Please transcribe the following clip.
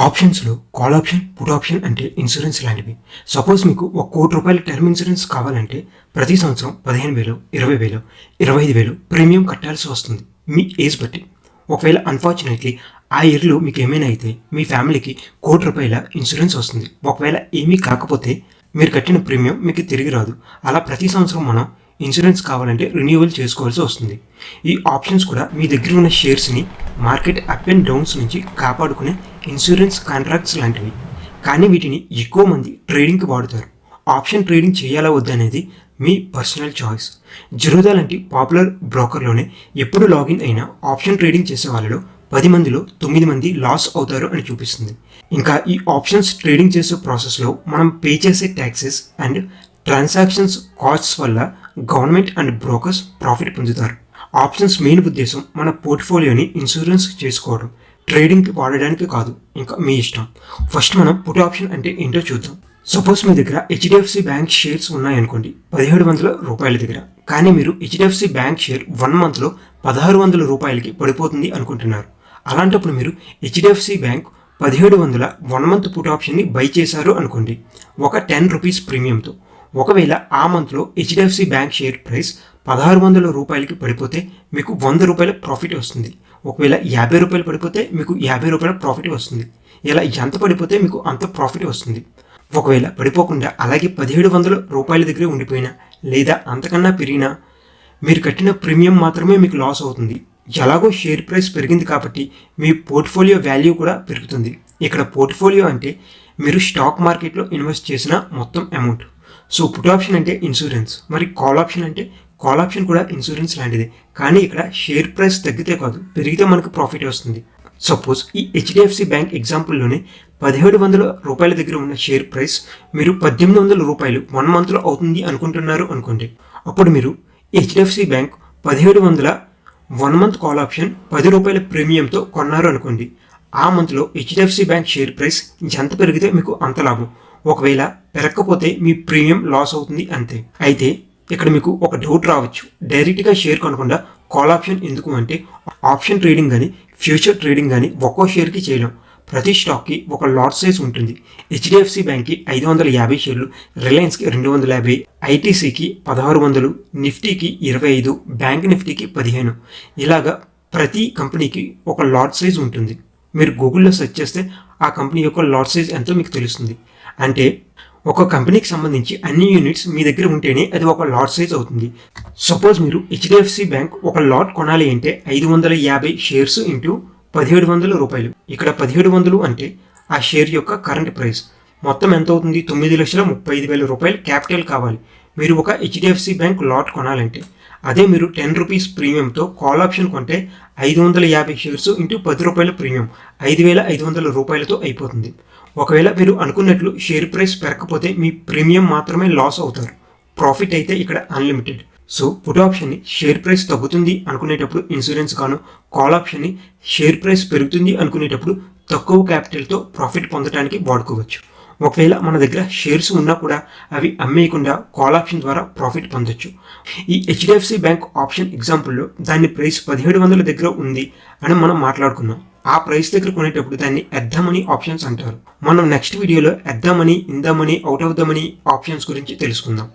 ఆప్షన్స్లో call option, put option అంటే insurance లాంటివి. సపోజ్ మీకు ₹1,00,00,000 టర్మ్ ఇన్సూరెన్స్ కావాలంటే ప్రతి సంవత్సరం 15,000, 20,000, 25,000 ప్రీమియం కట్టాల్సి వస్తుంది మీ ఏజ్ బట్టి. ఒకవేళ అన్ఫార్చునేట్లీ ఆ ఇయర్లో మీకు ఏమైనా అయితే మీ ఫ్యామిలీకి ₹1,00,00,000 ఇన్సూరెన్స్ వస్తుంది. ఒకవేళ ఏమీ కాకపోతే మీరు కట్టిన ప్రీమియం మీకు తిరిగి రాదు. అలా ప్రతి సంవత్సరం మనం ఇన్సూరెన్స్ కావాలంటే రెన్యూవల్ చేసుకోవాల్సి వస్తుంది. ఈ ఆప్షన్స్ కూడా మీ దగ్గర ఉన్న షేర్స్ని మార్కెట్ అప్ అండ్ డౌన్స్ నుంచి కాపాడుకునే ఇన్సూరెన్స్ కాంట్రాక్ట్స్ లాంటివి. కానీ వీటిని ఎక్కువ మంది ట్రేడింగ్కి వాడుతారు. ఆప్షన్ ట్రేడింగ్ చేయాలా వద్దనేది మీ పర్సనల్ చాయిస్. జిరోదా లాంటి పాపులర్ బ్రోకర్లోనే ఎప్పుడు లాగిన్ అయినా ఆప్షన్ ట్రేడింగ్ చేసే వాళ్ళలో 10 మందిలో 9 మంది లాస్ అవుతారు అని చూపిస్తుంది. ఇంకా ఈ ఆప్షన్స్ ట్రేడింగ్ చేసే ప్రాసెస్లో మనం పే చేసే ట్యాక్సెస్ అండ్ ట్రాన్సాక్షన్స్ కాస్ట్స్ వల్ల గవర్నమెంట్ అండ్ బ్రోకర్స్ ప్రాఫిట్ పొందుతారు. ఆప్షన్స్ మెయిన్ ఉద్దేశం మన పోర్ట్ఫోలియోని ఇన్సూరెన్స్ చేసుకోవడం, ట్రేడింగ్కి వాడడానికి కాదు. ఇంకా మీ ఇష్టం. ఫస్ట్ మనం పుట్ ఆప్షన్ అంటే ఏంటో చూద్దాం. సపోజ్ మీ దగ్గర హెచ్డిఎఫ్సి బ్యాంక్ షేర్స్ ఉన్నాయనుకోండి ₹1,700 దగ్గర. కానీ మీరు హెచ్డిఎఫ్సి బ్యాంక్ షేర్ 1 మంత్లో ₹1,600 పడిపోతుంది అనుకుంటున్నారు. అలాంటప్పుడు మీరు హెచ్డిఎఫ్సి బ్యాంక్ 1,700 1 మంత్ పుట్ ఆప్షన్ని బై చేశారు అనుకోండి, ఒక ₹10 ప్రీమియంతో. ఒకవేళ ఆ మంత్లో హెచ్డిఎఫ్సి బ్యాంక్ షేర్ ప్రైస్ ₹1,600 పడిపోతే మీకు ₹100 ప్రాఫిట్ వస్తుంది. ఒకవేళ ₹50 పడిపోతే మీకు ₹50 ప్రాఫిట్ వస్తుంది. ఇలా ఎంత పడిపోతే మీకు అంత ప్రాఫిట్ వస్తుంది. ఒకవేళ పడిపోకుండా అలాగే ₹1,700 దగ్గరే ఉండిపోయినా లేదా అంతకన్నా పెరిగినా మీరు కట్టిన ప్రీమియం మాత్రమే మీకు లాస్ అవుతుంది. ఎలాగో షేర్ ప్రైస్ పెరిగింది కాబట్టి మీ పోర్ట్ఫోలియో వాల్యూ కూడా పెరుగుతుంది. ఇక్కడ పోర్ట్ఫోలియో అంటే మీరు స్టాక్ మార్కెట్లో ఇన్వెస్ట్ చేసిన మొత్తం అమౌంట్. సో పుట్ ఆప్షన్ అంటే ఇన్సూరెన్స్, మరి కాల్ ఆప్షన్ అంటే కాల్ ఆప్షన్ కూడా ఇన్సూరెన్స్ లాంటిదే. కానీ ఇక్కడ షేర్ ప్రైస్ తగ్గితే కాదు పెరిగితే మనకు ప్రాఫిట్ వస్తుంది. సపోజ్ ఈ హెచ్డిఎఫ్సి బ్యాంక్ ఎగ్జాంపుల్లోనే ₹1,700 దగ్గర ఉన్న షేర్ ప్రైస్ మీరు ₹1,800 1 మంత్లో అవుతుంది అనుకుంటున్నారు అనుకోండి. అప్పుడు మీరు HDFC bank 1,700 1 month call option ₹10 ప్రీమియంతో కొన్నారు అనుకోండి. ఆ మంత్లో హెచ్డిఎఫ్సి బ్యాంక్ షేర్ ప్రైస్ ఎంత పెరిగితే మీకు అంత లాభం. ఒకవేళ పెరగకపోతే మీ ప్రీమియం లాస్ అవుతుంది అంతే. అయితే ఇక్కడ మీకు ఒక డౌట్ రావచ్చు, డైరెక్ట్గా షేర్ కొనకుండా కాల్ ఆప్షన్ ఎందుకు అంటే, ఆప్షన్ ట్రేడింగ్ కానీ ఫ్యూచర్ ట్రేడింగ్ కానీ ఒక్కో షేర్కి చేయలేం. ప్రతి స్టాక్కి ఒక లాట్ సైజ్ ఉంటుంది. హెచ్డిఎఫ్సి బ్యాంక్కి 550 షేర్లు, రిలయన్స్కి 250, ఐటీసీకి 1600, నిఫ్టీకి 25, బ్యాంక్ నిఫ్టీకి 15. ఇలాగా ప్రతి కంపెనీకి ఒక లాట్ సైజ్ ఉంటుంది. మీరు గూగుల్లో సెర్చ్ చేస్తే ఆ కంపెనీ యొక్క లాట్ సైజ్ ఎంతో మీకు తెలుస్తుంది. అంటే ఒక కంపెనీకి సంబంధించి అన్ని యూనిట్స్ మీ దగ్గర ఉంటేనే అది ఒక లాట్ సైజ్ అవుతుంది. సపోజ్ మీరు హెచ్డిఎఫ్సి బ్యాంక్ ఒక లాట్ కొనాలి అంటే 550 షేర్స్ ఇంటూ ₹1,700. ఇక్కడ 1,700 అంటే ఆ షేర్ యొక్క కరెంట్ ప్రైస్. మొత్తం ఎంత అవుతుంది? ₹9,35,000 క్యాపిటల్ కావాలి మీరు ఒక హెచ్డిఎఫ్సి బ్యాంక్ లాట్ కొనాలంటే. అదే మీరు ₹10 ప్రీమియంతో కాల్ ఆప్షన్ కొంటే 550 షేర్స్ ఇంటూ ₹10 ప్రీమియం ₹5,500తో అయిపోతుంది. ఒకవేళ మీరు అనుకున్నట్లు షేర్ ప్రైస్ పెరగకపోతే మీ ప్రీమియం మాత్రమే లాస్ అవుతారు. ప్రాఫిట్ అయితే ఇక్కడ అన్లిమిటెడ్. సో పుట్ ఆప్షన్ని షేర్ ప్రైస్ తగ్గుతుంది అనుకునేటప్పుడు ఇన్సూరెన్స్ గాను, కాల్ ఆప్షన్ని షేర్ ప్రైస్ పెరుగుతుంది అనుకునేటప్పుడు తక్కువ క్యాపిటల్తో ప్రాఫిట్ పొందడానికి వాడుకోవచ్చు. ఒకవేళ మన దగ్గర షేర్స్ ఉన్నా కూడా అవి అమ్మేయకుండా కాల్ ఆప్షన్ ద్వారా ప్రాఫిట్ పొందొచ్చు. ఈ హెచ్డిఎఫ్సి బ్యాంక్ ఆప్షన్ ఎగ్జాంపుల్లో దాని ప్రైస్ 1,700 దగ్గర ఉంది అని మనం మాట్లాడుకున్నాం. ఆ ప్రైస్ దగ్గర కొనేటప్పుడు దాన్ని ఎట్ ద మనీ ఆప్షన్స్ అంటారు. మనం నెక్స్ట్ వీడియోలో at the money, in the money, out of the money options గురించి తెలుసుకుందాం.